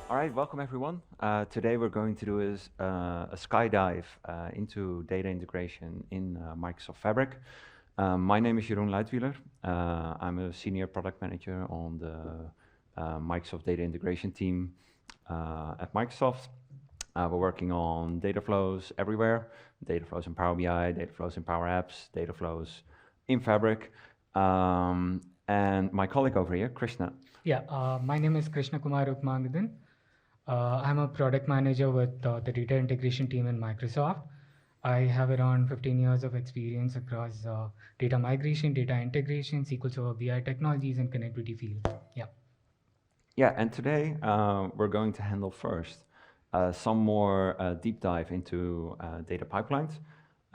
All right, welcome everyone. Today we're going to do a skydive into data integration in Microsoft Fabric. My name is Jeroen Luitwieler. I'm a senior product manager on the Microsoft data integration team at Microsoft. We're working on Dataflows everywhere, Dataflows in Power BI, Dataflows in Power Apps, Dataflows in Fabric. And my colleague over here, Krishna. Yeah, my name is Krishna Kumar Rukmangadan. I'm a product manager with the data integration team in Microsoft. I have around 15 years of experience across data migration, data integration, SQL Server BI technologies, and connectivity field. Yeah. Yeah, and today we're going to handle first some more deep dive into data pipelines.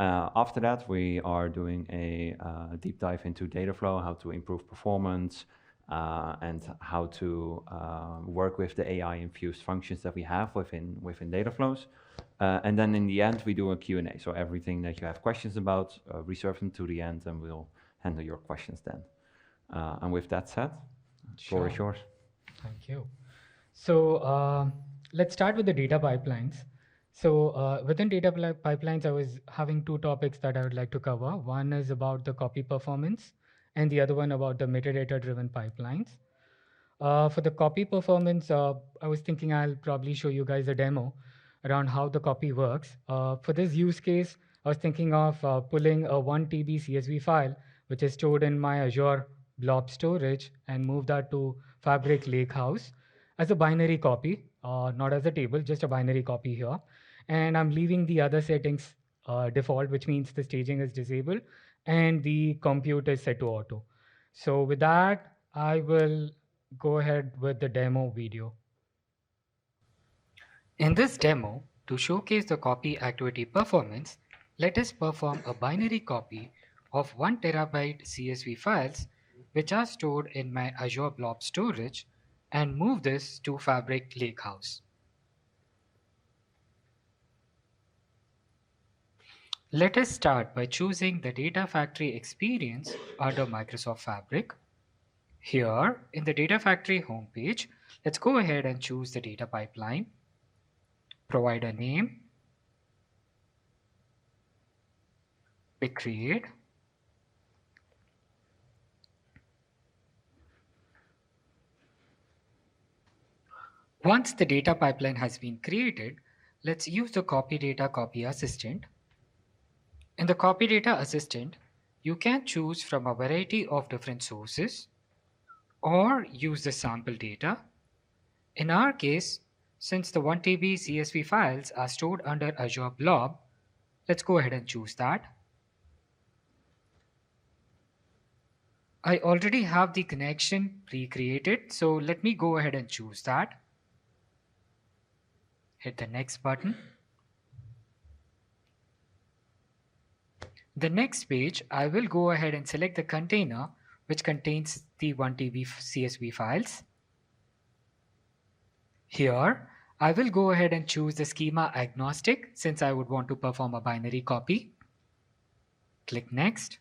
After that, we are doing a deep dive into data flow, how to improve performance, and how to work with the AI-infused functions that we have within data flows. And then in the end, we do a Q&A. So everything that you have questions about, reserve them to the end, and we'll handle your questions then. And with that said, floor is yours. Thank you. So let's start with the data pipelines. So within data pipelines, I was having two topics that I would like to cover. One is about the copy performance, and the other one about the metadata-driven pipelines. For the copy performance, I was thinking I'll probably show you guys a demo around how the copy works. For this use case, I was thinking of pulling a 1 TB CSV file, which is stored in my Azure blob storage, and move that to Fabric Lakehouse as a binary copy, not as a table, just a binary copy here. And I'm leaving the other settings default, which means the staging is disabled and the compute is set to auto. So with that, I will go ahead with the demo video. In this demo, to showcase the copy activity performance, let us perform a binary copy of 1 terabyte CSV files which are stored in my Azure blob storage and move this to Fabric Lakehouse. Let us start by choosing the Data Factory experience under Microsoft Fabric. Here in the Data Factory homepage, let's go ahead and choose the data pipeline, provide a name, click create. Once the data pipeline has been created, let's use the copy data copy assistant. In the copy data assistant, you can choose from a variety of different sources or use the sample data. In our case, since the 1 TB CSV files are stored under Azure Blob, let's go ahead and choose that. I already have the connection pre-created, so let me go ahead and choose that. Hit the next button. The next page, I will go ahead and select the container which contains the 1 TB CSV files. Here, I will go ahead and choose the schema agnostic since I would want to perform a binary copy. Click next.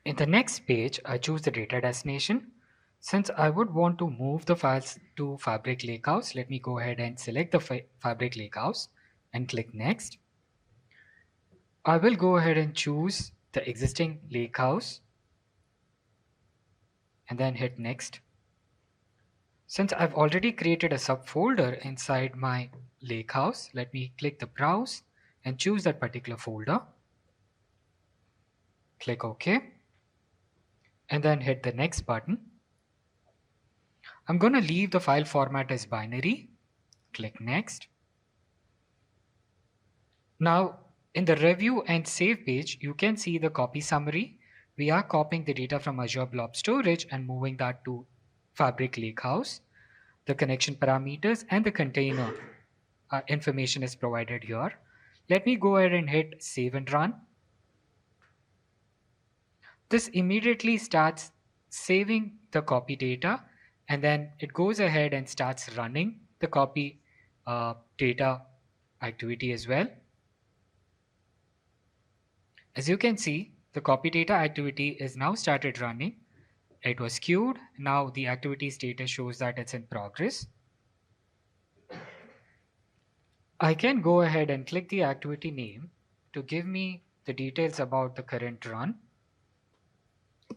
In the next page, I choose the data destination. Since I would want to move the files to Fabric Lakehouse, let me go ahead and select the Fabric Lakehouse and click next. I will go ahead and choose the existing Lakehouse and then hit next. Since I've already created a subfolder inside my Lakehouse, let me click the browse and choose that particular folder. Click OK. And then hit the next button. I'm going to leave the file format as binary. Click next. Now, in the review and save page, you can see the copy summary. We are copying the data from Azure Blob Storage and moving that to Fabric Lakehouse. The connection parameters and the container information is provided here. Let me go ahead and hit save and run. This immediately starts saving the copy data, and then it goes ahead and starts running the copy data activity as well. As you can see, the copy data activity is now started running. It was queued. Now the activity status shows that it's in progress. I can go ahead and click the activity name to give me the details about the current run.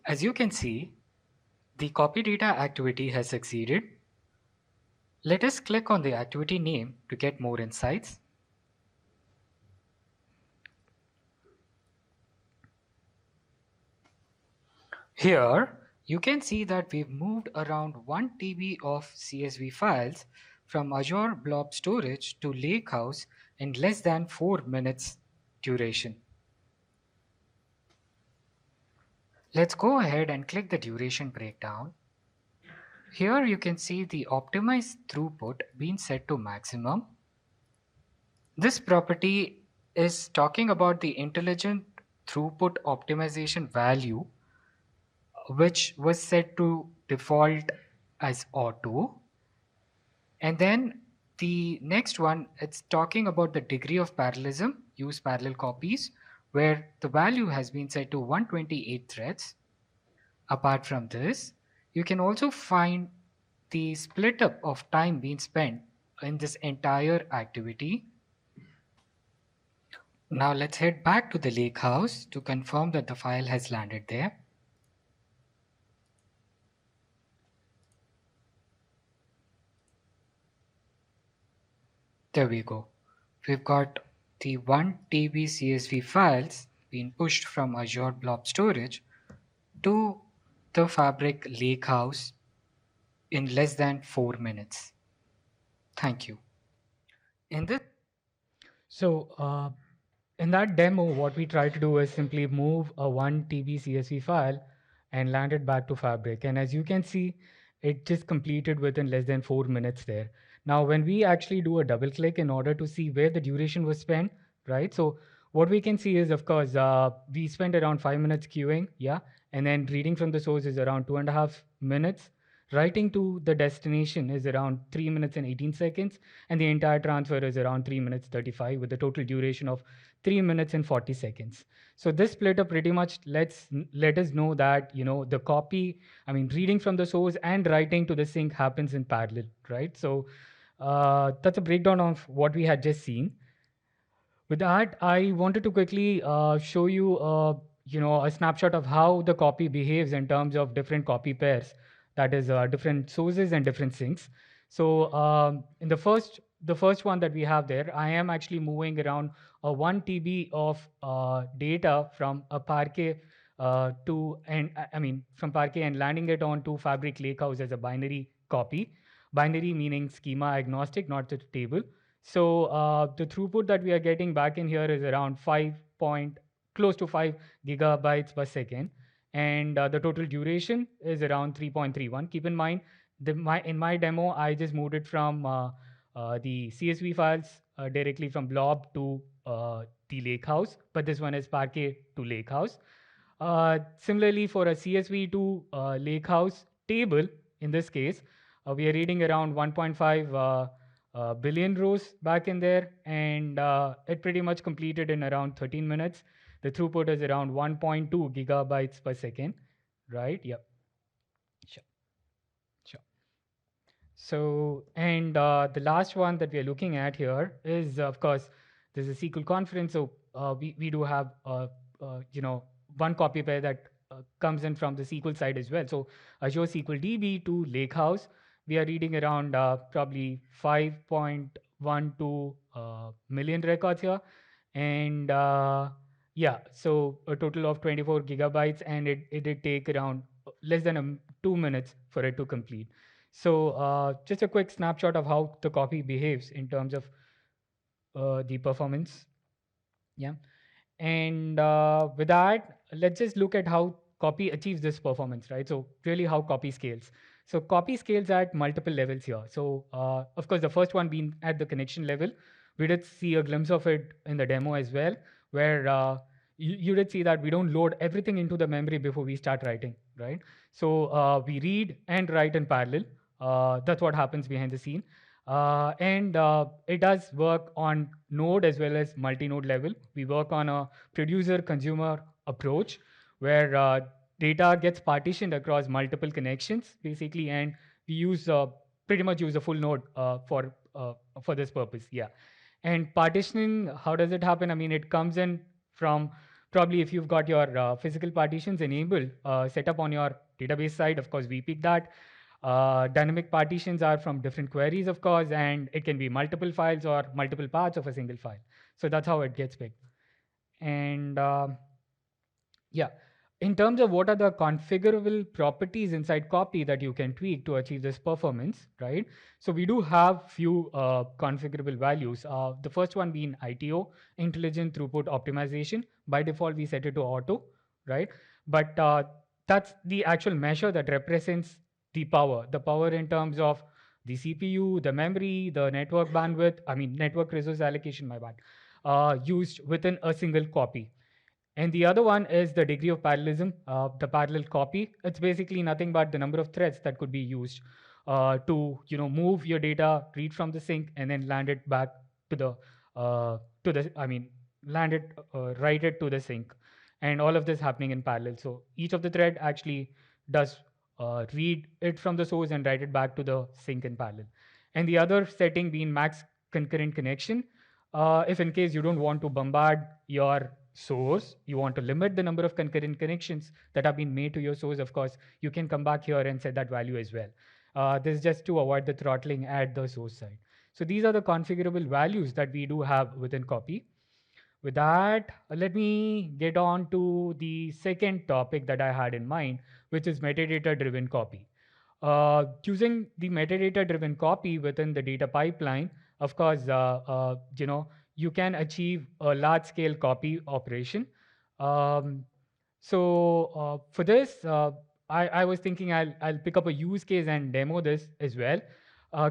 As you can see, the copy data activity has succeeded. Let us click on the activity name to get more insights. Here, you can see that we've moved around 1 TB of CSV files from Azure Blob Storage to Lakehouse in less than 4 minutes duration. Let's go ahead and click the duration breakdown. Here you can see the optimized throughput being set to maximum. This property is talking about the intelligent throughput optimization value, which was set to default as auto. And then the next one, it's talking about the degree of parallelism, use parallel copies, where the value has been set to 128 threads. Apart from this, you can also find the split up of time being spent in this entire activity. Now let's head back to the Lakehouse to confirm that the file has landed there. There we go. We've got the 1 TB CSV files being pushed from Azure Blob Storage to the Fabric Lakehouse in less than 4 minutes. Thank you. In this So in that demo, what we try to do is simply move a 1 TB CSV file and land it back to Fabric. And as you can see, it just completed within less than 4 minutes there. Now, when we actually do a double click in order to see where the duration was spent, right? So what we can see is, of course, we spent around 5 minutes queuing, yeah, and then reading from the source is around 2.5 minutes. Writing to the destination is around 3 minutes and 18 seconds, and the entire transfer is around 3 minutes 35 with a total duration of 3 minutes and 40 seconds. So this split up pretty much let us know that the copy, I mean reading from the source and writing to the sink happens in parallel, right? So that's a breakdown of what we had just seen. With that, I wanted to quickly show you, a snapshot of how the copy behaves in terms of different copy pairs, that is, different sources and different sinks. So in the first one that we have there, I am actually moving around a 1 TB of data from a Parquet from Parquet and landing it onto Fabric Lakehouse as a binary copy. Binary meaning schema agnostic, not the table. So the throughput that we are getting back in here is around close to 5 gigabytes per second, and the total duration is around 3.31. Keep in mind, in my demo, I just moved it from the CSV files directly from Blob to the Lakehouse, but this one is Parquet to Lakehouse. Similarly, for a CSV to Lakehouse table, in this case, we are reading around 1.5 billion rows back in there, and it pretty much completed in around 13 minutes. The throughput is around 1.2 gigabytes per second, right? Yep. Sure. Sure. So, and the last one that we are looking at here is, of course, there's a SQL conference. So we do have, one copy pair that comes in from the SQL side as well. So Azure SQL DB to Lakehouse, we are reading around probably 5.12 million records here. And yeah, so a total of 24 gigabytes, and it did take around less than 2 minutes for it to complete. So just a quick snapshot of how the copy behaves in terms of the performance. Yeah. And with that, let's just look at how copy achieves this performance, right? So really how copy scales. So copy scales at multiple levels here. So of course, the first one being at the connection level. We did see a glimpse of it in the demo as well, where you did see that we don't load everything into the memory before we start writing, right? So we read and write in parallel. That's what happens behind the scene. And it does work on node as well as multi-node level. We work on a producer-consumer approach where data gets partitioned across multiple connections basically, and we use pretty much use a full node for this purpose. Yeah. And partitioning, how does it happen? I mean, it comes in from probably if you've got your physical partitions enabled, set up on your database side. Of course, we pick that. Dynamic partitions are from different queries, of course, and it can be multiple files or multiple parts of a single file. So that's how it gets picked. And yeah. In terms of what are the configurable properties inside copy that you can tweak to achieve this performance, right? So we do have few configurable values. The first one being ITO, intelligent throughput optimization. By default, we set it to auto, right? But that's the actual measure that represents the power in terms of the CPU, the memory, the network bandwidth, I mean, network resource allocation, my bad, used within a single copy. And the other one is the degree of parallelism, the parallel copy. It's basically nothing but the number of threads that could be used to move your data, read from the sink, and then land it back to the I mean land it write it to the sink, and all of this happening in parallel. So each of the thread actually does read it from the source and write it back to the sink in parallel. And the other setting being max concurrent connection. If in case you don't want to bombard your source, you want to limit the number of concurrent connections that have been made to your source, of course, you can come back here and set that value as well. This is just to avoid the throttling at the source side. So these are the configurable values that we do have within copy. With that, let me get on to the second topic that I had in mind, which is metadata driven copy. Using the metadata driven copy within the data pipeline, of course, you can achieve a large scale copy operation. Um, for this, I was thinking I'll pick up a use case and demo this as well.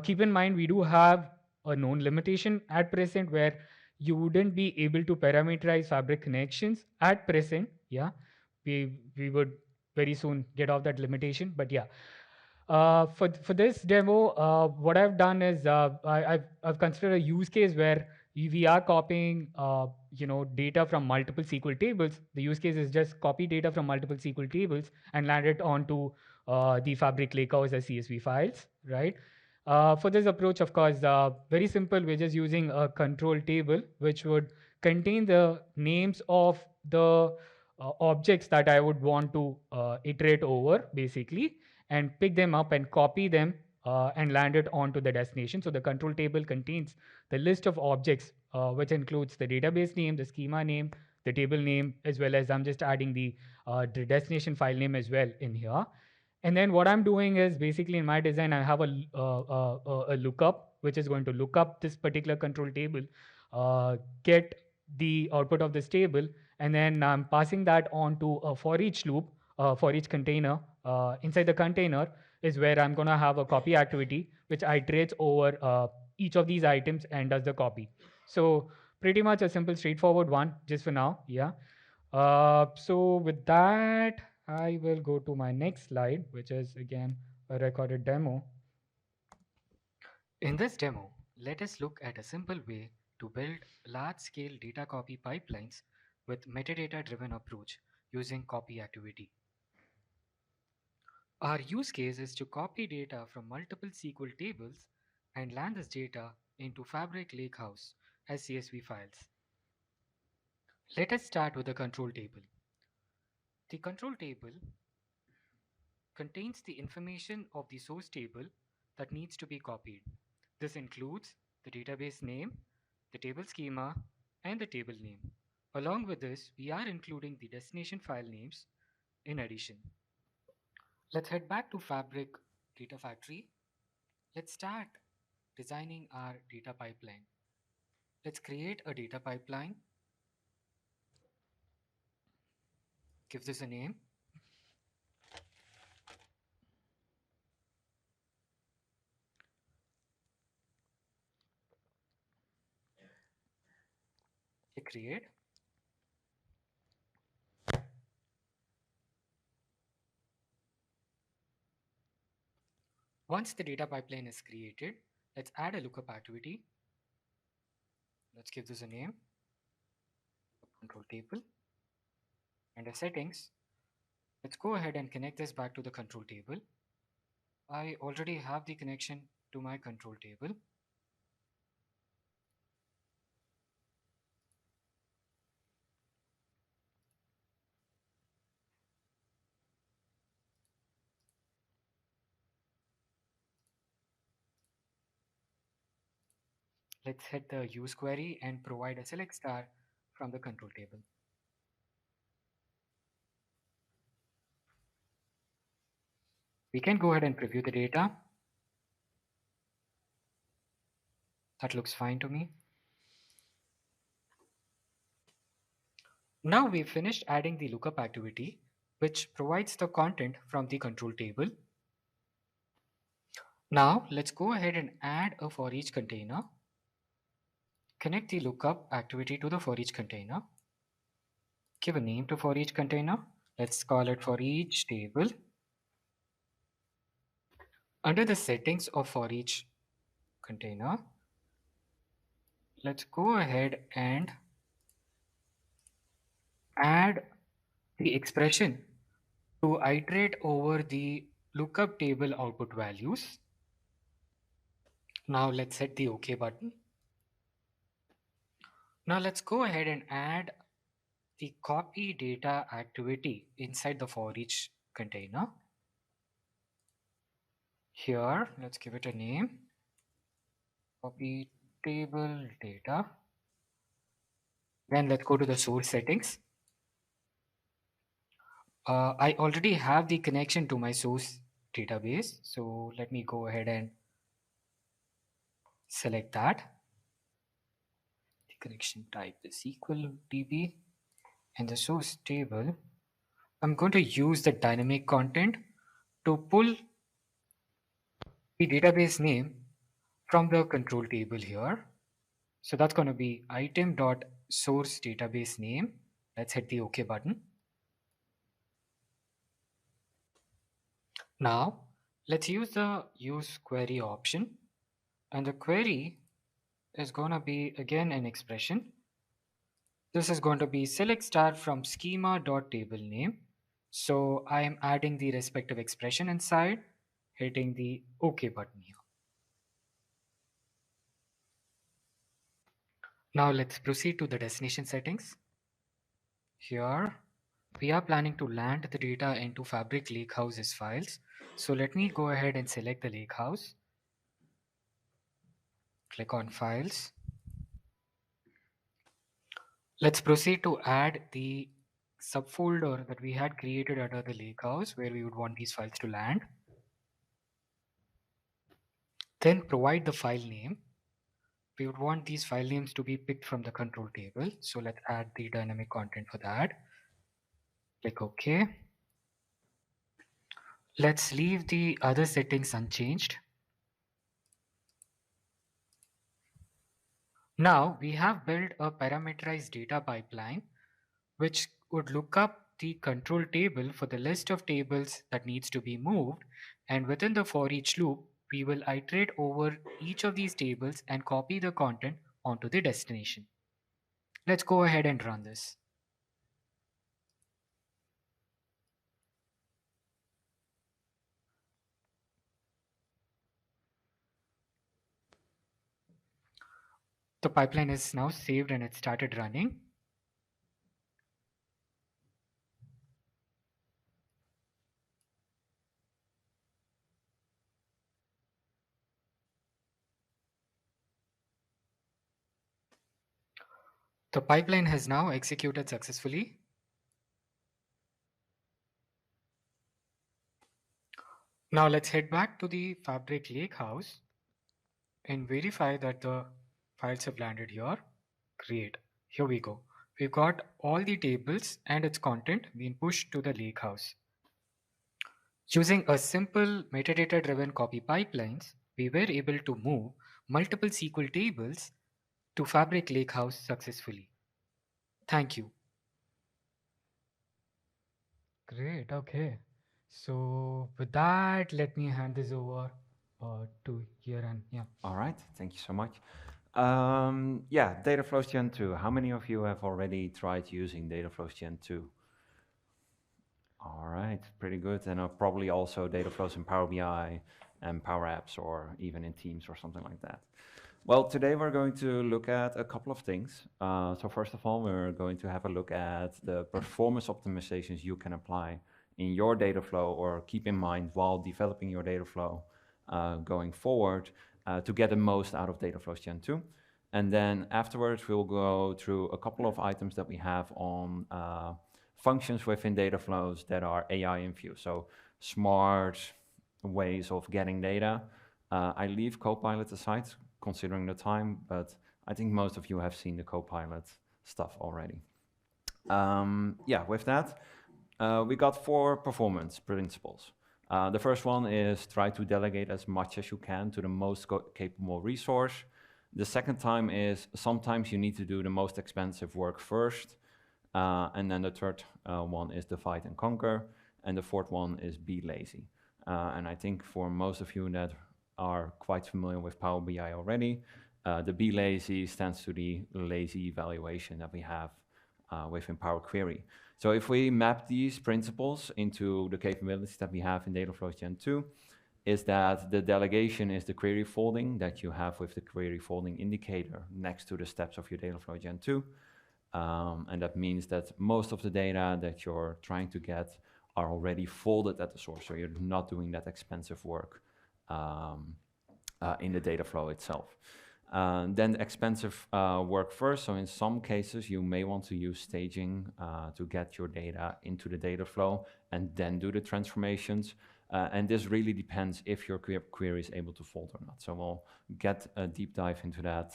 Keep in mind, we do have a known limitation at present where you wouldn't be able to parameterize fabric connections at present. Yeah, we would very soon get off that limitation. But yeah, for this demo, what I've done is I've considered a use case where we are copying data from multiple SQL tables. The use case is just copy data from multiple SQL tables and land it onto the Fabric Lakehouse as CSV files, right? For this approach, of course, very simple. We're just using a control table which would contain the names of the objects that I would want to iterate over, basically, and pick them up and copy them and land it onto the destination. So the control table contains the list of objects, which includes the database name, the schema name, the table name, as well as I'm just adding the destination file name as well in here. And then what I'm doing is basically in my design, I have a lookup, which is going to look up this particular control table, get the output of this table, and then I'm passing that on to a for each loop, for each container. Inside the container is where I'm going to have a copy activity, which iterates over each of these items and does the copy. So pretty much a simple, straightforward one, just for now. Yeah. So with that, I will go to my next slide, which is again a recorded demo. In this demo, let us look at a simple way to build large-scale data copy pipelines with metadata-driven approach using copy activity. Our use case is to copy data from multiple SQL tables and land this data into Fabric Lakehouse as CSV files. Let us start with the control table. The control table contains the information of the source table that needs to be copied. This includes the database name, the table schema, and the table name. Along with this, we are including the destination file names in addition. Let's head back to Fabric Data Factory. Let's start designing our data pipeline. Let's create a data pipeline. Give this a name. Hit create. Once the data pipeline is created, let's add a lookup activity. Let's give this a name, control table. Under settings, Let's go ahead and connect this back to the control table. I already have the connection to my control table. Let's hit the use query and provide a select star from the control table. We can go ahead and preview the data. That looks fine to me. Now we've finished adding the lookup activity, which provides the content from the control table. Now let's go ahead and add a for each container. Connect the lookup activity to the for each container. Give a name to for each container. Let's call it for each table. Under the settings of for each container, let's go ahead and add the expression to iterate over the lookup table output values. Now let's hit the OK button. Now let's go ahead and add the copy data activity inside the for each container. Here, let's give it a name. Copy table data. Then let's go to the source settings. I already have the connection to my source database. So let me go ahead and select that. The connection type is SQL DB. And the source table, I'm going to use the dynamic content to pull the database name from the control table here. So that's going to be item.source database name. Let's hit the OK button. Now let's use the use query option, and the query is going to be again an expression. This is going to be select star from schema.table name. So I am adding the respective expression inside, hitting the OK button here. Now let's proceed to the destination settings. Here we are planning to land the data into Fabric Lakehouse's files. So let me go ahead and select the Lakehouse. Click on Files. Let's proceed to add the subfolder that we had created under the Lakehouse where we would want these files to land. Then provide the file name. We would want these file names to be picked from the control table. So let's add the dynamic content for that. Click OK. Let's leave the other settings unchanged. Now we have built a parameterized data pipeline which would look up the control table for the list of tables that needs to be moved, and within the for each loop we will iterate over each of these tables and copy the content onto the destination. Let's go ahead and run this. The pipeline is now saved and it started running. The pipeline has now executed successfully. Now let's head back to the Fabric Lakehouse and verify that the files have landed here. Great. Here we go. We've got all the tables and its content being pushed to the Lakehouse. Using a simple metadata-driven copy pipelines, we were able to move multiple SQL tables to Fabric Lakehouse successfully. Thank you. Great. Okay. So with that, let me hand this over to here and yeah. All right, thank you so much. Yeah, Dataflows Gen 2. How many of you have already tried using Dataflows Gen 2? All right. right? Pretty good. And probably also Dataflows in Power BI and Power Apps, or even in Teams or something like that. Well, today we're going to look at a couple of things. So first of all, we're going to have a look at the performance optimizations you can apply in your data flow or keep in mind while developing your data flow going forward to get the most out of Dataflows Gen 2. And then afterwards, we'll go through a couple of items that we have on functions within Dataflows that are AI infused. So smart ways of getting data. I leave Copilot aside, considering the time, but I think most of you have seen the Copilot stuff already. Yeah, with that, we got 4 performance principles. The first one is try to delegate as much as you can to the most capable resource. The second time is sometimes you need to do the most expensive work first. And then the third one is divide and conquer. And the fourth one is be lazy. And I think for most of you that are quite familiar with Power BI already, the be lazy stands to the lazy evaluation that we have within Power Query. So if we map these principles into the capabilities that we have in Dataflows Gen 2, is that the delegation is the query folding that you have with the query folding indicator next to the steps of your Dataflow Gen 2. And that means that most of the data that you're trying to get are already folded at the source, so you're not doing that expensive work in the data flow itself. Then expensive work first, so in some cases you may want to use staging to get your data into the data flow and then do the transformations. And this really depends if your query is able to fold or not. So we'll get a deep dive into that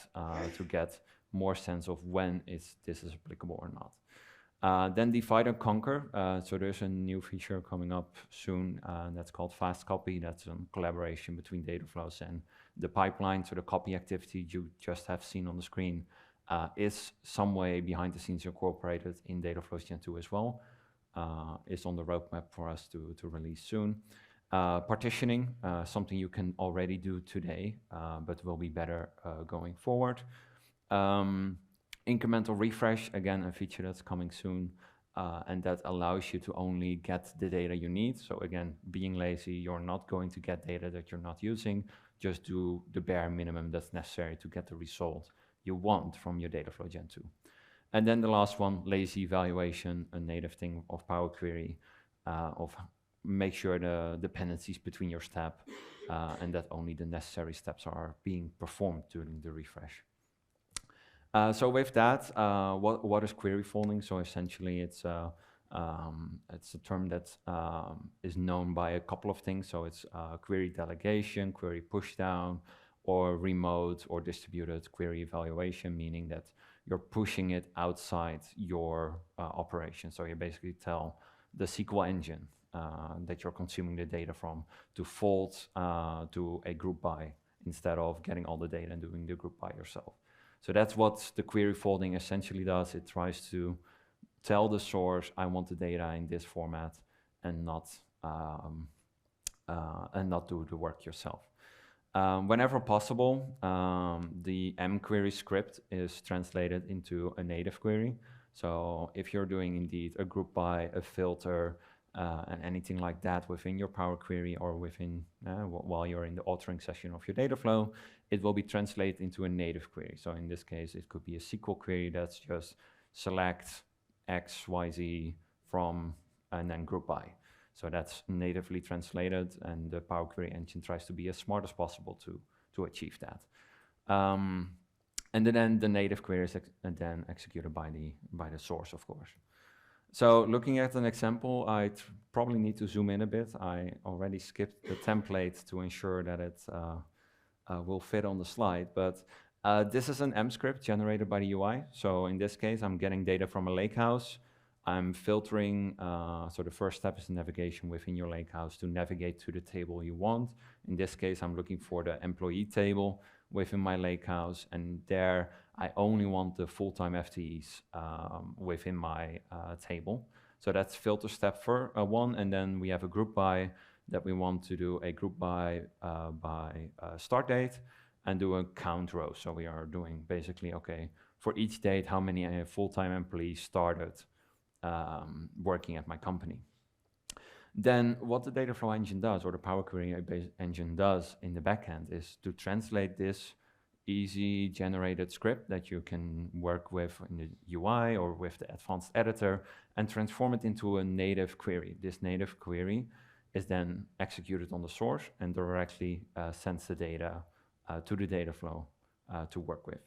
to get more sense of when this is applicable or not. Then divide and conquer. So there's a new feature coming up soon that's called fast copy. That's a collaboration between Dataflows and the pipeline. So the copy activity you just have seen on the screen is some way behind the scenes incorporated in Dataflows Gen 2 as well. Is on the roadmap for us to release soon. Partitioning, something you can already do today, but will be better going forward. Incremental refresh, again, a feature that's coming soon, and that allows you to only get the data you need. So again, being lazy, you're not going to get data that you're not using. Just do the bare minimum that's necessary to get the result you want from your Dataflow Gen 2. And then the last one, lazy evaluation, a native thing of Power Query, of make sure the dependencies between your step and that only the necessary steps are being performed during the refresh. So with that, what is query folding? So essentially it's a term that is known by a couple of things. So it's query delegation, query pushdown, or remote or distributed query evaluation, meaning that you're pushing it outside your operation. So you basically tell the SQL engine that you're consuming the data from to fold to a group by instead of getting all the data and doing the group by yourself. So that's what the query folding essentially does. It tries to tell the source, I want the data in this format, and not do the work yourself. Whenever possible, the mQuery script is translated into a native query. So if you're doing indeed a group by, a filter, and anything like that within your Power Query or within while you're in the authoring session of your data flow, it will be translated into a native query. So in this case, it could be a SQL query that's just select X, Y, Z from, and then group by. So that's natively translated, and the Power Query engine tries to be as smart as possible to achieve that. And then the native query is then executed by the source, of course. So looking at an example, I probably need to zoom in a bit. I already skipped the template to ensure that it will fit on the slide, but this is an M script generated by the UI. So in this case, I'm getting data from a lakehouse. I'm filtering, so the first step is navigation within your lakehouse to navigate to the table you want. In this case, I'm looking for the employee table within my lakehouse, and there I only want the full-time FTEs within my table. So that's filter step one, and then we have a group by that we want to do a group by start date and do a count row. So we are doing basically, okay, for each date, how many full-time employees started working at my company. Then what the Dataflow engine does, or the Power Query-based engine does in the backend, is to translate this easy generated script that you can work with in the UI or with the advanced editor and transform it into a native query. This native query is then executed on the source and directly sends the data to the Dataflow to work with.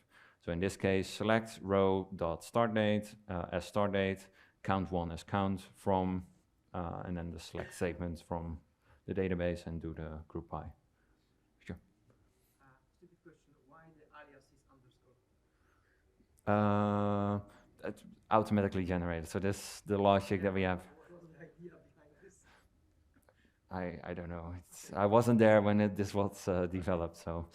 So in this case, select row.startDate as start date, count1 as count from, and then the select statement from the database and do the group by. Sure. Stupid question, why the alias is underscore? It's automatically generated. So this is the logic that we have. What was the idea behind this? I don't know. I wasn't there when this was developed. So,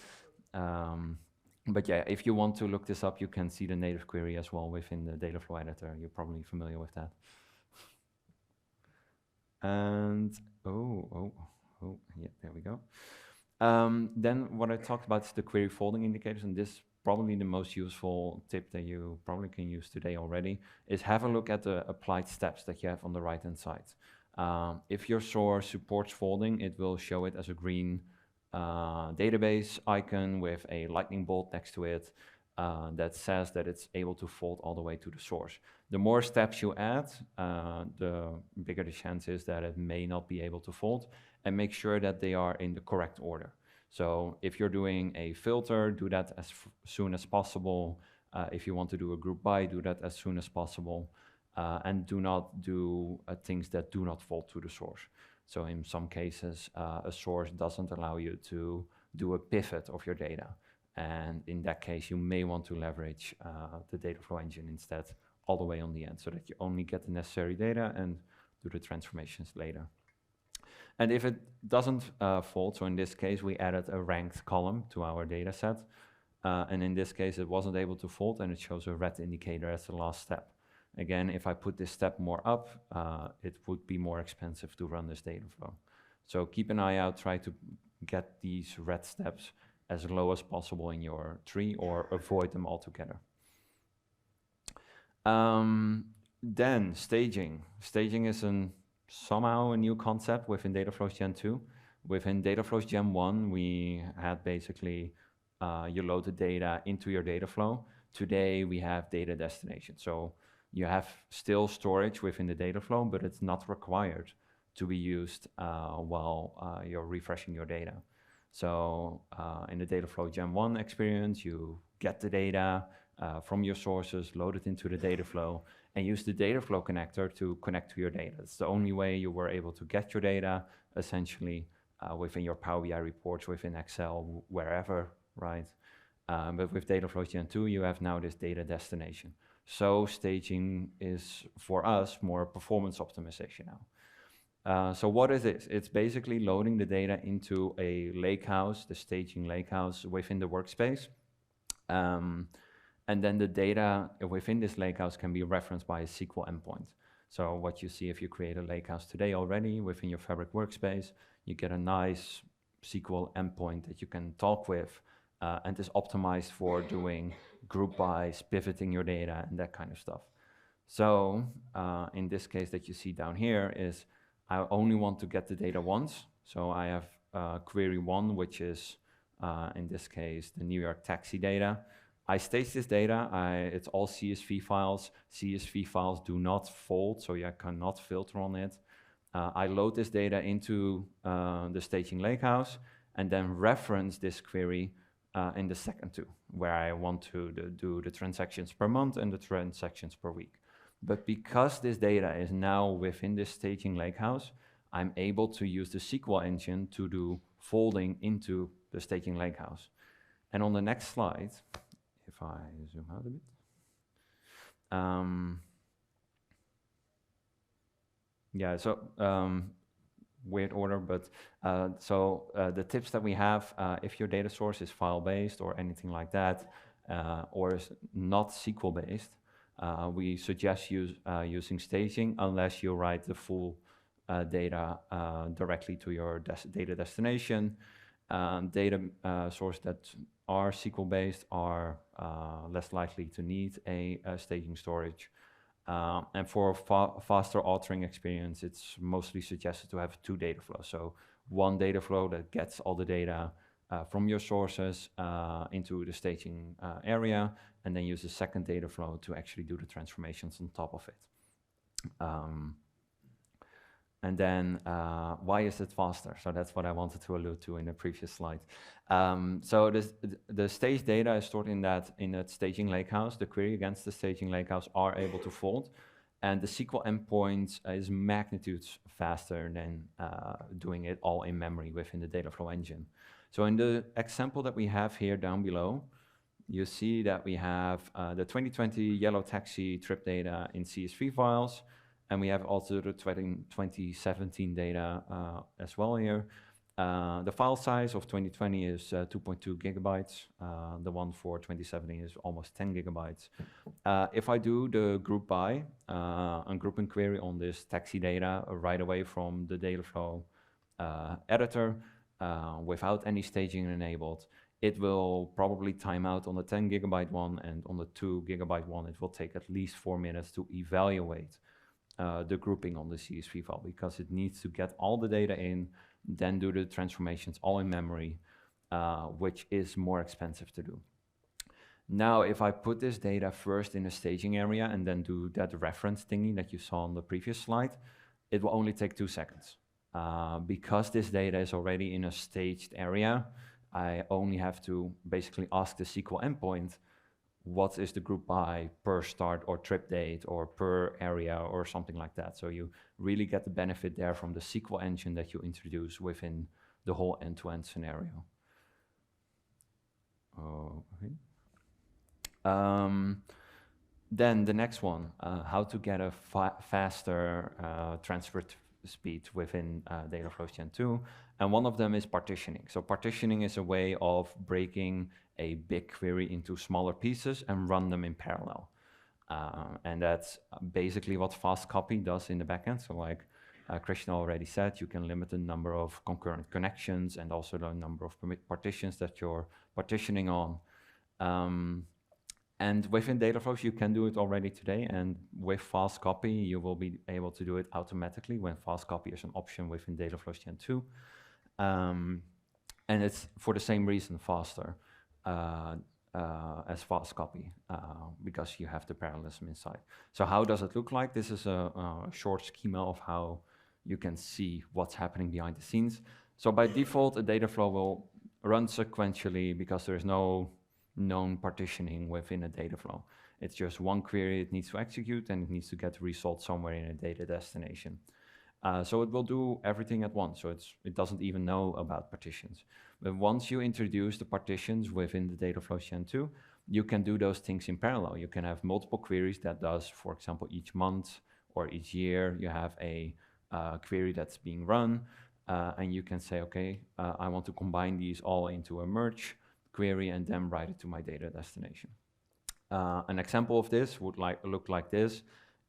but yeah, if you want to look this up, you can see the native query as well within the Dataflow editor. You're probably familiar with that. And yeah, there we go. Then what I talked about is the query folding indicators, and this is probably the most useful tip that you probably can use today already, is have a look at the applied steps that you have on the right-hand side. If your source supports folding, it will show it as a green database icon with a lightning bolt next to it that says that it's able to fold all the way to the source. The more steps you add, the bigger the chance is that it may not be able to fold, and make sure that they are in the correct order. So if you're doing a filter, do that as soon as possible. If you want to do a group by, do that as soon as possible. And do not do things that do not fold to the source. So in some cases, a source doesn't allow you to do a pivot of your data. And in that case, you may want to leverage the Dataflow engine instead all the way on the end so that you only get the necessary data and do the transformations later. And if it doesn't fold, so in this case, we added a ranked column to our data set. And in this case, it wasn't able to fold, and it shows a red indicator as the last step. Again, if I put this step more up, it would be more expensive to run this Dataflow. So keep an eye out, try to get these red steps as low as possible in your tree or avoid them altogether. Then staging. Staging is somehow a new concept within Dataflows Gen 2. Within Dataflows Gen 1, we had basically you load the data into your Dataflow. Today, we have data destination. So you have still storage within the Dataflow, but it's not required to be used while you're refreshing your data. So in the Dataflow Gen 1 experience, you get the data from your sources, load it into the Dataflow, and use the Dataflow connector to connect to your data. It's the only way you were able to get your data, essentially, within your Power BI reports, within Excel, wherever, right? But with Dataflow Gen 2, you have now this data destination. So staging is, for us, more performance optimization now. So what is this? It's basically loading the data into a lakehouse, the staging lakehouse within the workspace. And then the data within this lakehouse can be referenced by a SQL endpoint. So what you see if you create a lakehouse today already within your Fabric workspace, you get a nice SQL endpoint that you can talk with, and is optimized for doing group bys, pivoting your data, and that kind of stuff. So in this case that you see down here is I only want to get the data once. So I have query 1, which is, in this case, the New York taxi data. I stage this data, it's all CSV files. CSV files do not fold, so you cannot filter on it. I load this data into the staging lakehouse and then reference this query in the second two, where I want to do the transactions per month and the transactions per week. But because this data is now within this staging lakehouse, I'm able to use the SQL engine to do folding into the staging lakehouse. And on the next slide, if I zoom out a bit, yeah, so weird order, but the tips that we have, if your data source is file-based or anything like that, or is not SQL-based, we suggest using staging unless you write the full data directly to your data destination. Data sources that are SQL-based are less likely to need a staging storage. And for a faster authoring experience, it's mostly suggested to have 2 data flows. So one data flow that gets all the data from your sources into the staging area, and then use the second data flow to actually do the transformations on top of it. And then why is it faster? So that's what I wanted to allude to in the previous slide. So the stage data is stored in that staging lakehouse. The query against the staging lakehouse are able to fold, and the SQL endpoint is magnitudes faster than doing it all in memory within the Dataflow engine. So in the example that we have here down below, you see that we have the 2020 yellow taxi trip data in CSV files, and we have also the 2017 data as well here. The file size of 2020 is 2.2 gigabytes. The one for 2017 is almost 10 gigabytes. If I do the group by and grouping query on this taxi data right away from the Dataflow editor without any staging enabled, it will probably time out on the 10 gigabyte one, and on the 2 gigabyte one, it will take at least 4 minutes to evaluate the grouping on the CSV file, because it needs to get all the data in, then do the transformations all in memory, which is more expensive to do. Now, if I put this data first in a staging area and then do that reference thingy that you saw on the previous slide, it will only take 2 seconds. Because this data is already in a staged area, I only have to basically ask the SQL endpoint, what is the group by per start or trip date or per area or something like that. So you really get the benefit there from the SQL engine that you introduce within the whole end-to-end scenario. Okay. Then the next one, how to get a faster transfer speed within Dataflows Gen 2. And one of them is partitioning. So partitioning is a way of breaking a big query into smaller pieces and run them in parallel. And that's basically what fast copy does in the backend. So like Christian already said, you can limit the number of concurrent connections and also the number of partitions that you're partitioning on. And within Dataflows, you can do it already today. And with fast copy, you will be able to do it automatically when fast copy is an option within Dataflows Gen 2. And it's for the same reason faster as fast copy, because you have the parallelism inside. So how does it look like? This is a short schema of how you can see what's happening behind the scenes. So by default, a data flow will run sequentially because there's no known partitioning within a data flow. It's just one query it needs to execute, and it needs to get the result somewhere in a data destination. So it will do everything at once, so it doesn't even know about partitions. But once you introduce the partitions within the Dataflows Gen 2, you can do those things in parallel. You can have multiple queries that does, for example, each month or each year, you have a query that's being run, and you can say, okay, I want to combine these all into a merge query and then write it to my data destination. An example of this would look like this.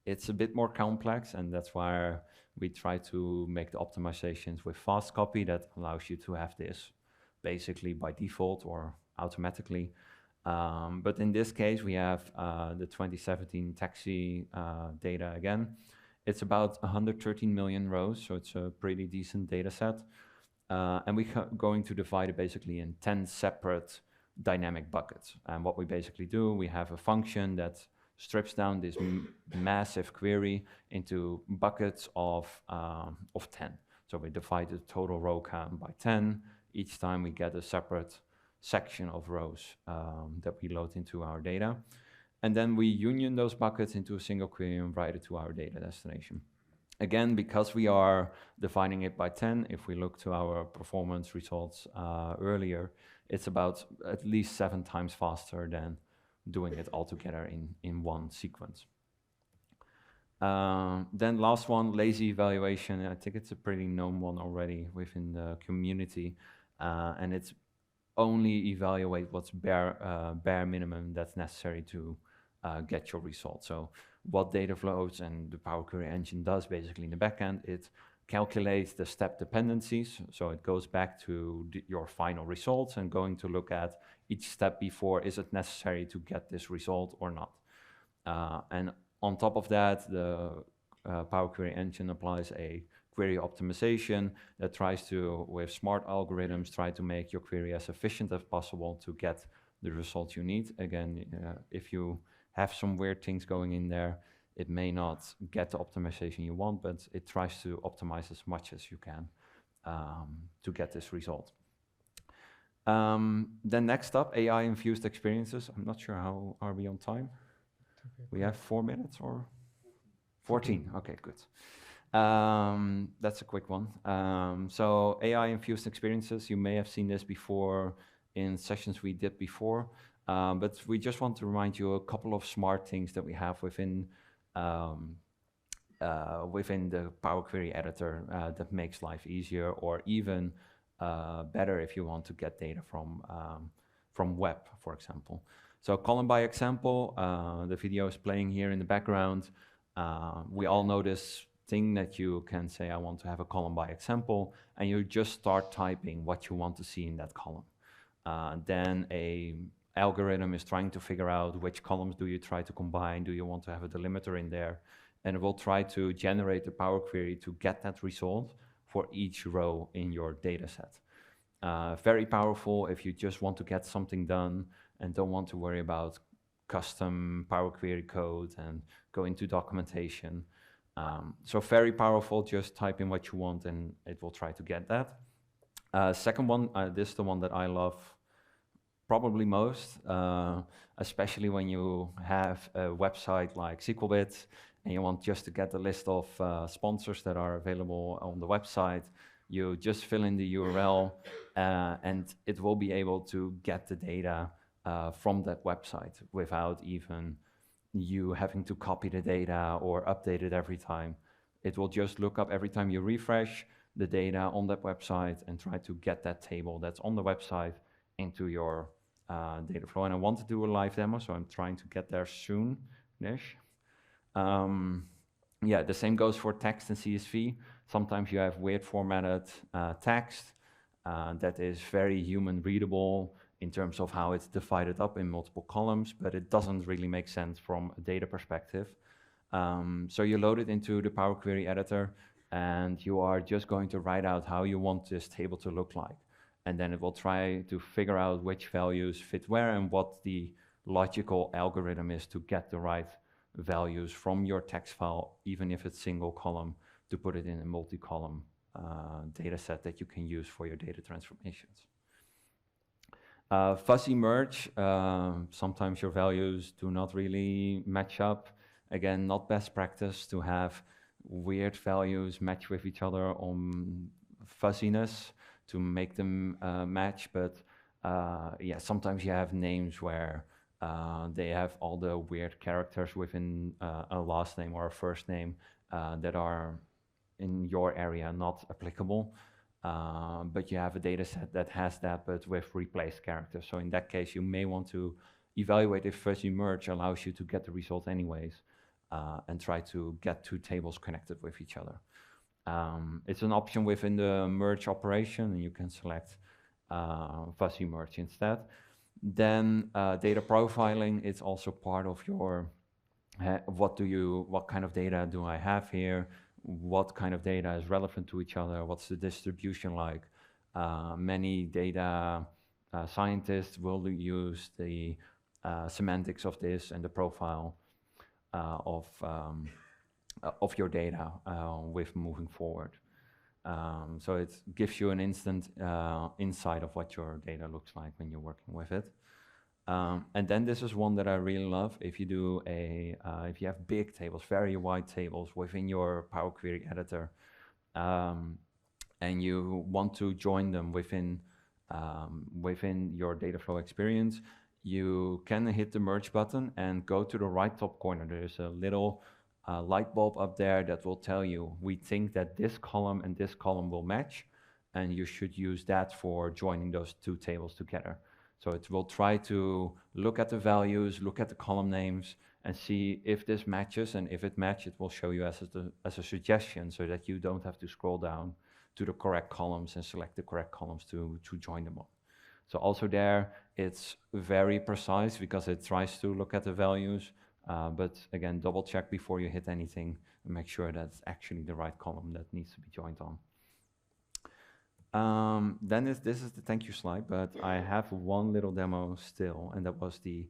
It's a bit more complex, and that's why we try to make the optimizations with fast copy that allows you to have this basically by default or automatically. But in this case, we have the 2017 taxi data again. It's about 113 million rows, so it's a pretty decent data set. And we're going to divide it basically in 10 separate dynamic buckets. And what we basically do, we have a function that strips down this massive query into buckets of 10. So we divide the total row count by 10. Each time we get a separate section of rows that we load into our data. And then we union those buckets into a single query and write it to our data destination. Again, because we are dividing it by 10, if we look to our performance results earlier, it's about at least 7 times faster than doing it all together in one sequence. Then last one, lazy evaluation. I think it's a pretty known one already within the community, and it's only evaluate what's bare minimum that's necessary to get your result. So what Dataflows and the Power Query engine does basically in the backend, it calculates the step dependencies. So it goes back to your final results and going to look at each step before, is it necessary to get this result or not? And On top of that, the Power Query engine applies a query optimization that tries to, with smart algorithms, try to make your query as efficient as possible to get the results you need. Again, if you have some weird things going in there, it may not get the optimization you want, but it tries to optimize as much as you can to get this result. Then next up, AI-infused experiences. I'm not sure how are we on time. Okay, We have 4 minutes or 14. Okay, good. That's a quick one. So AI-infused experiences, you may have seen this before in sessions we did before, but we just want to remind you a couple of smart things that we have within the Power Query editor that makes life easier, or even better if you want to get data from web, for example. So column by example, the video is playing here in the background. We all know this thing that you can say, I want to have a column by example, and you just start typing what you want to see in that column. Then a algorithm is trying to figure out which columns do you try to combine, do you want to have a delimiter in there, and it will try to generate the Power Query to get that result for each row in your data set. Very powerful if you just want to get something done and don't want to worry about custom Power Query code and go into documentation. So very powerful, just type in what you want and it will try to get that. Second one, this is the one that I love probably most, especially when you have a website like SQLbit and you want just to get the list of sponsors that are available on the website. You just fill in the URL and it will be able to get the data from that website without even you having to copy the data or update it every time. It will just look up every time you refresh the data on that website and try to get that table that's on the website into your data flow. And I want to do a live demo, so I'm trying to get there soon-ish. Yeah, the same goes for text and CSV. Sometimes you have weird formatted text that is very human readable in terms of how it's divided up in multiple columns, but it doesn't really make sense from a data perspective. So you load it into the Power Query editor, and you are just going to write out how you want this table to look like. And then it will try to figure out which values fit where and what the logical algorithm is to get the right values from your text file, even if it's single column, to put it in a multi-column data set that you can use for your data transformations. Fuzzy merge, sometimes your values do not really match up. Again, not best practice to have weird values match with each other on fuzziness to make them match, but yeah, sometimes you have names where they have all the weird characters within a last name or a first name that are in your area not applicable. But you have a data set that has that, but with replaced characters. So in that case, you may want to evaluate if fuzzy merge allows you to get the result anyways, and try to get two tables connected with each other. It's an option within the merge operation, and you can select fuzzy merge instead. Then data profiling, it's also part of your, what kind of data do I have here? What kind of data is relevant to each other? What's the distribution like? Many data scientists will use the semantics of this and the profile of your data with moving forward. So it gives you an instant insight of what your data looks like when you're working with it. And then this is one that I really love. If you do if you have big tables, very wide tables within your Power Query editor, and you want to join them within your Dataflow experience, you can hit the merge button and go to the right top corner. There's a little light bulb up there that will tell you, we think that this column and this column will match, and you should use that for joining those two tables together. So it will try to look at the values, look at the column names, and see if this matches, and if it matches, it will show you as a suggestion so that you don't have to scroll down to the correct columns and select the correct columns to join them on. So also there, it's very precise because it tries to look at the values But again, double check before you hit anything and make sure that's actually the right column that needs to be joined on. Then this is the thank you slide, but I have one little demo still, and that was the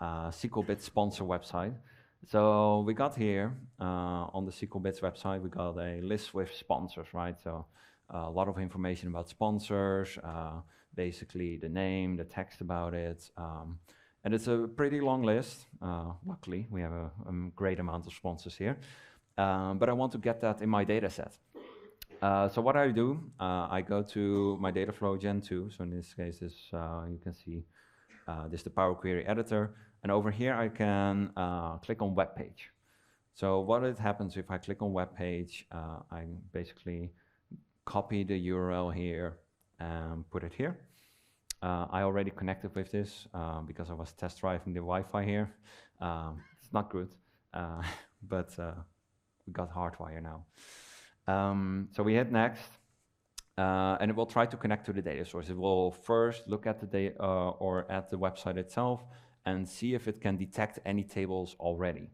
SQLBits sponsor website. So we got here on the SQLBits website, we got a list with sponsors, right? So a lot of information about sponsors, basically the name, the text about it, and it's a pretty long list. Luckily, we have a great amount of sponsors here, but I want to get that in my data set. So what I do, I go to my Dataflow Gen 2. So in this case, you can see this is the Power Query editor. And over here, I can click on web page. So what happens if I click on web page, I basically copy the URL here and put it here. I already connected with this because I was test driving the Wi-Fi here. It's not good, but we got hardwire now. So we hit next, and it will try to connect to the data source. It will first look at the data or at the website itself and see if it can detect any tables already.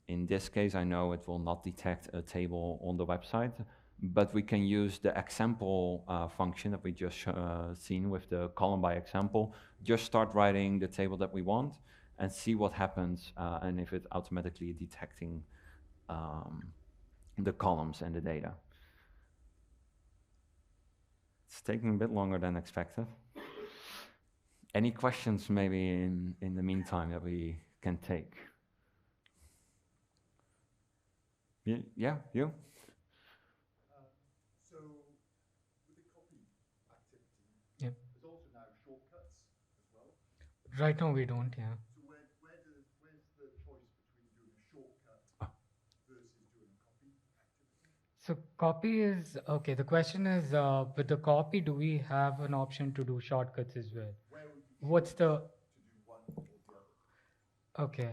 In this case, I know it will not detect a table on the website, but we can use the example function that we just seen with the column by example. Just start writing the table that we want and see what happens and if it's automatically detecting the columns and the data. It's taking a bit longer than expected. Any questions maybe in the meantime that we can take? Yeah, you? So with the copy activity, Yeah. there's also now shortcuts as well. Right now we don't, yeah. So where's the choice between doing a shortcut versus doing a copy activity? So copy is, okay, the question is, with the copy, do we have an option to do shortcuts as well? Where would you What's choose the, to do one or the other? okay.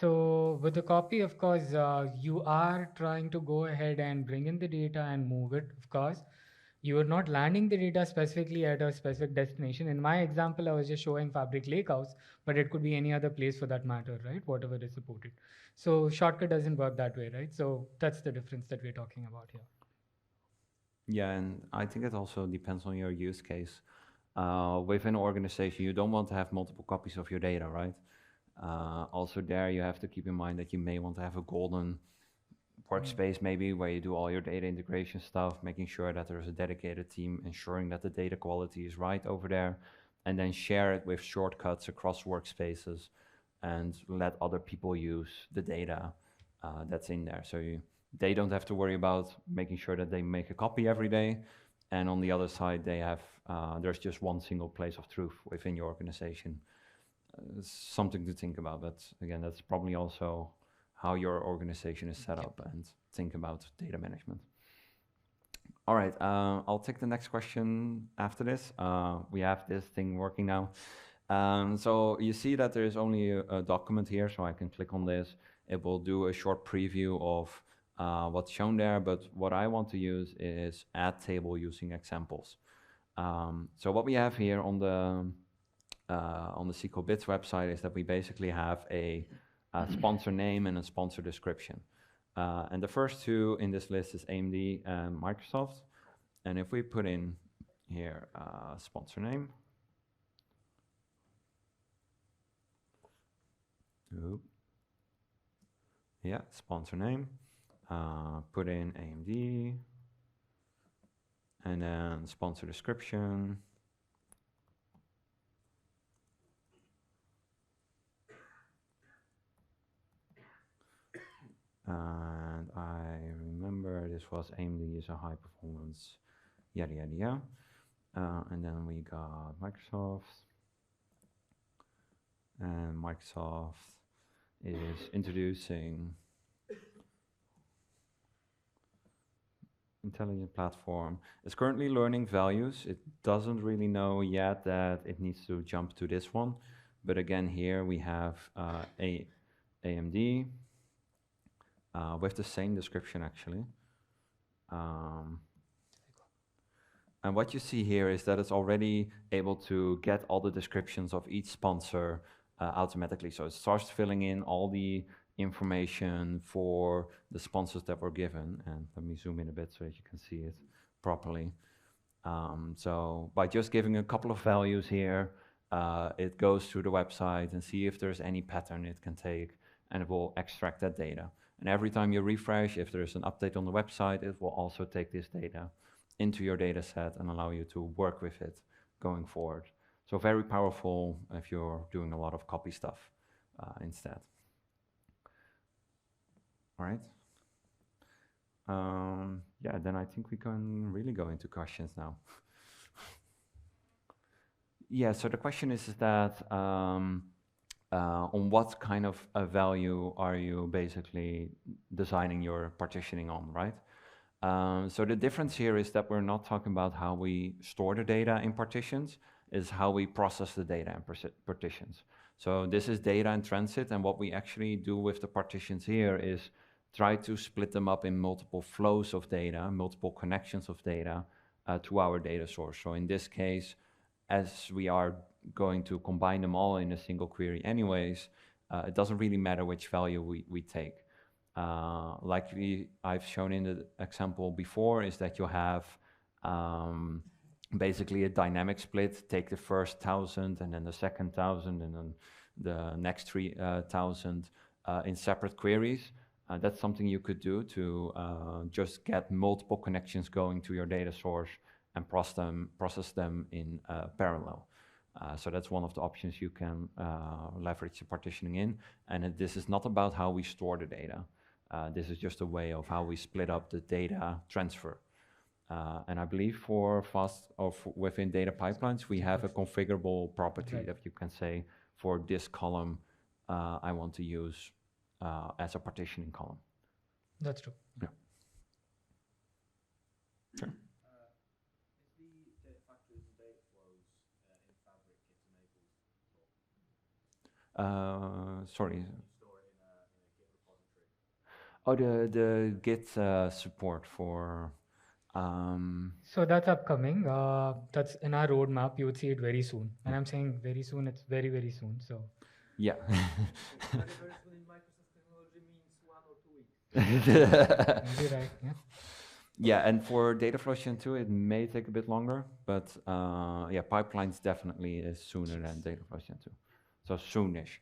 So with the copy, of course, you are trying to go ahead and bring in the data and move it, of course. You are not landing the data specifically at a specific destination. In my example, I was just showing Fabric Lakehouse, but it could be any other place for that matter, right? Whatever is supported. So shortcut doesn't work that way, right? So that's the difference that we're talking about here. Yeah, and I think it also depends on your use case. Within an organization, you don't want to have multiple copies of your data, right? Also there, you have to keep in mind that you may want to have a golden workspace maybe where you do all your data integration stuff, making sure that there's a dedicated team, ensuring that the data quality is right over there, and then share it with shortcuts across workspaces and let other people use the data that's in there. So they don't have to worry about making sure that they make a copy every day. And on the other side, they have there's just one single place of truth within your organization. Something to think about, but again, that's probably also how your organization is set up and think about data management. All right, I'll take the next question after this. We have this thing working now. So you see that there's only a document here, so I can click on this. It will do a short preview of what's shown there, but what I want to use is add table using examples. So what we have here on the SQLBits website is that we basically have a sponsor name and a sponsor description. And the first two in this list is AMD and Microsoft. And if we put in here sponsor name, yeah, sponsor name, put in AMD, and then sponsor description. And I remember this was AMD is a high performance, yada yada yada. And then we got Microsoft, and Microsoft is introducing intelligent platform. It's currently learning values. It doesn't really know yet that it needs to jump to this one. But again, here we have AMD with the same description actually. And what you see here is that it's already able to get all the descriptions of each sponsor automatically. So it starts filling in all the information for the sponsors that were given. And let me zoom in a bit so that you can see it properly. So by just giving a couple of values here, it goes through the website and see if there's any pattern it can take, and it will extract that data. And every time you refresh, if there's an update on the website, it will also take this data into your data set and allow you to work with it going forward. So very powerful if you're doing a lot of copy stuff instead. All right. Yeah, then I think we can really go into questions now. Yeah, so the question is that on what kind of a value are you basically designing your partitioning on, right? So the difference here is that we're not talking about how we store the data in partitions, is how we process the data in partitions. So this is data in transit, and what we actually do with the partitions here is try to split them up in multiple flows of data, multiple connections of data to our data source. So in this case, as we are going to combine them all in a single query anyways, it doesn't really matter which value we take. Like I've shown in the example before, is that you have basically a dynamic split, take the first 1,000 and then the second 1,000 and then the next 3,000 in separate queries. That's something you could do to just get multiple connections going to your data source and process them in parallel. So that's one of the options you can leverage the partitioning in. And this is not about how we store the data. This is just a way of how we split up the data transfer. And I believe for within data pipelines, we have a configurable property that you can say, for this column, I want to use as a partitioning column. That's true. Yeah. Sure. Is the data factories and Dataflows in Fabric Git enabled? Sorry. Can you store it in a Git repository? Oh, the Git support for. So that's upcoming. That's in our roadmap. You would see it very soon. And I'm saying very soon. It's very, very soon. So. Yeah. Very, very soon in Microsoft technology means 1 or 2 weeks. Maybe right. Yeah. Yeah, and for Dataflows Gen 2, it may take a bit longer, but yeah, pipelines definitely is sooner than Dataflows Gen 2. So soonish.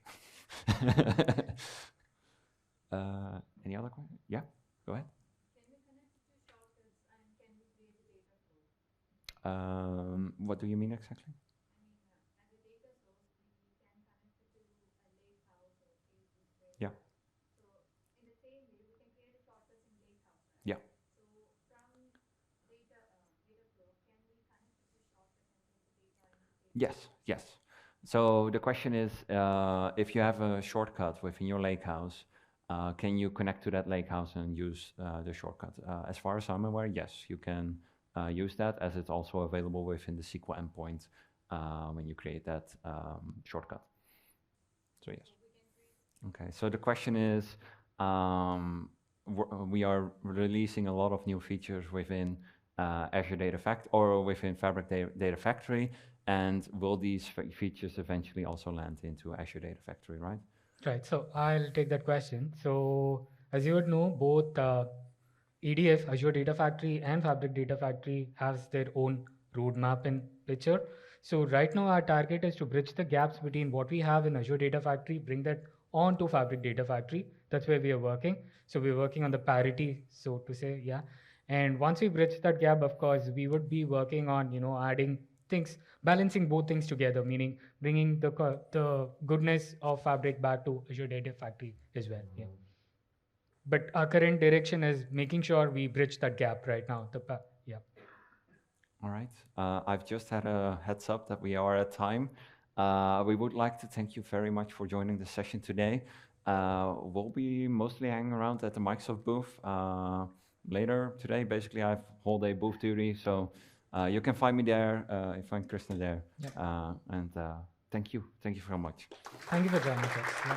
Any other questions? Yeah, go ahead. Can we connect it to shortcuts and can we create a data flow? What do you mean exactly? I mean, as a data source, we can connect it to a lake house or tables. Yeah. So in the same way, we can create a shortcuts in lake house. Right? Yeah. So from data flow, can we connect it to shortcuts and put the data in the table? Yes, yes. So the question is, if you have a shortcut within your lakehouse, can you connect to that lakehouse and use the shortcut? As far as I'm aware, yes, you can use that, as it's also available within the SQL endpoint when you create that shortcut. So yes. Okay, so the question is, we are releasing a lot of new features within Azure Data Factory or within Fabric Data Factory, and will these features eventually also land into Azure Data Factory, right? Right. So I'll take that question. So as you would know, both EDF, Azure Data Factory, and Fabric Data Factory has their own roadmap in picture. So right now our target is to bridge the gaps between what we have in Azure Data Factory, bring that on to Fabric Data Factory. That's where we are working. So we're working on the parity, so to say, yeah. And once we bridge that gap, of course, we would be working on, adding things, balancing both things together, meaning bringing the goodness of Fabric back to Azure Data Factory as well. Yeah. But our current direction is making sure we bridge that gap right now. Yeah. All right. I've just had a heads up that we are at time. We would like to thank you very much for joining the session today. We'll be mostly hanging around at the Microsoft booth later today. Basically, I have whole day booth duty, so you can find me there. You find Krishna there. Yeah. And thank you. Thank you very much. Thank you for joining us. Yeah.